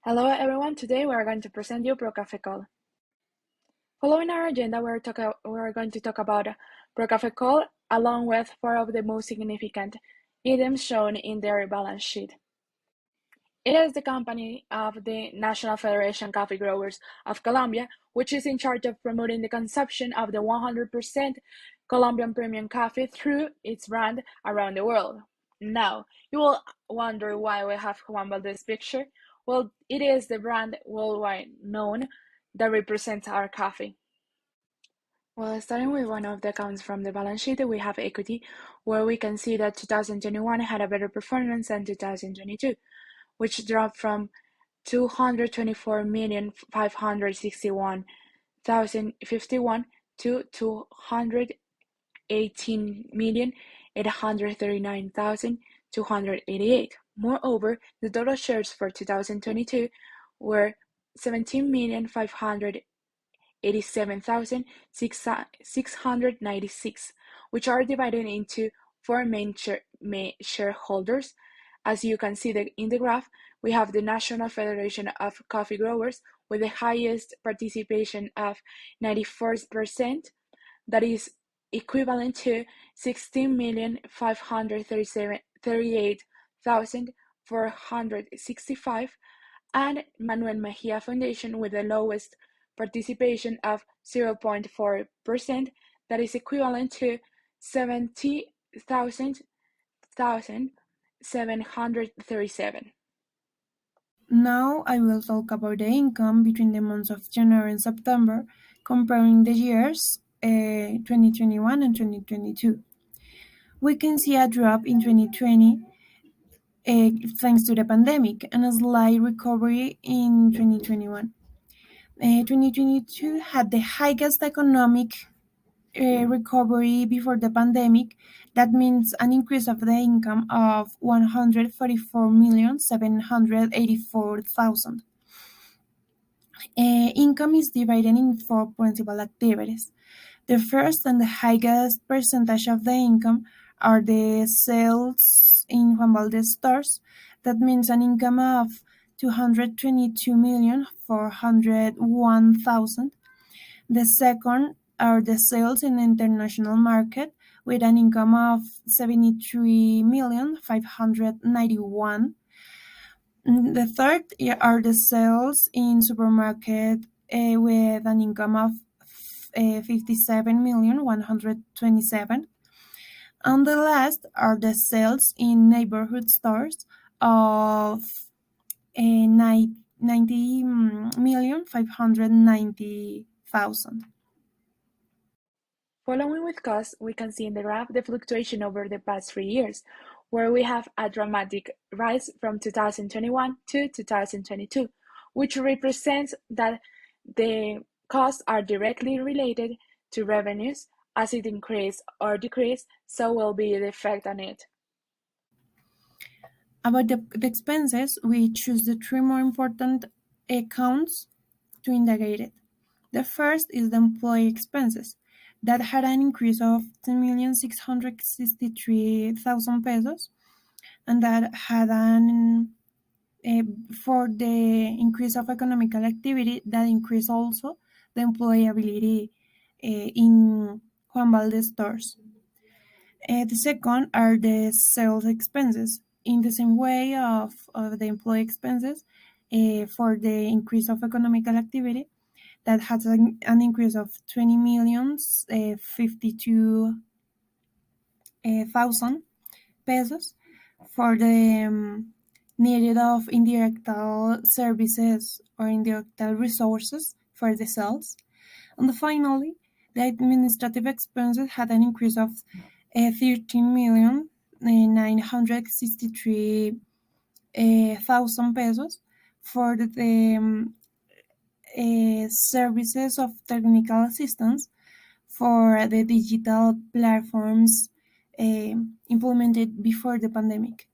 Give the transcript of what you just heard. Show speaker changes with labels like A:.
A: Hello everyone, today we are going to present you PROCAFECOL. Following our agenda, we're going to talk about PROCAFECOL along with 4 of the most significant items shown in their balance sheet. It is the company of the National Federation Coffee Growers of Colombia, which is in charge of promoting the consumption of the 100% Colombian premium coffee through its brand around the world. Now, you will wonder why we have Juan Valdez picture. Well, it is the brand worldwide known that represents our coffee. Well, starting with one of the accounts from the balance sheet, we have equity, where we can see that 2021 had a better performance than 2022, which dropped from 224,561,051 to 218,839,288. Moreover, the total shares for 2022 were 17,587,696, which are divided into 4 main shareholders. As you can see in the graph, we have the National Federation of Coffee Growers with the highest participation of 94%, that is equivalent to 16,538,465, and Manuel Mejia Foundation with the lowest participation of 0.4%, that is equivalent to 70,737.
B: Now I will talk about the income between the months of January and September, comparing the years 2021 and 2022. We can see a drop in 2020 thanks to the pandemic and a slight recovery in 2021. 2022 had the highest economic recovery before the pandemic. That means an increase of the income of 144,784,000. Income is divided in 4 principal activities. The first and the highest percentage of the income are the sales in Juan Valdez stores. That means an income of 222,401,000. The second are the sales in the international market with an income of 73,591,000. The third are the sales in supermarket with an income of 57,127,000. And the last are the sales in neighborhood stores of 90,590,000.
A: Following with costs, we can see in the graph the fluctuation over the past 3 years, where we have a dramatic rise from 2021 to 2022, which represents that the costs are directly related to revenues. As it increase or decrease, so will be the effect on it.
B: About the expenses, we choose the 3 more important accounts to indicate it. The first is the employee expenses, that had an increase of 10,663,000 pesos, and that had for the increase of economical activity, that increased also the employability in Juan Valdez stores. The second are the sales expenses. In the same way of the employee expenses, for the increase of economical activity, that has an increase of 20,052,000 pesos for the needed of indirect services or indirect resources for the sales. And finally, the administrative expenses had an increase of 13,963,000 pesos for the services of technical assistance for the digital platforms implemented before the pandemic.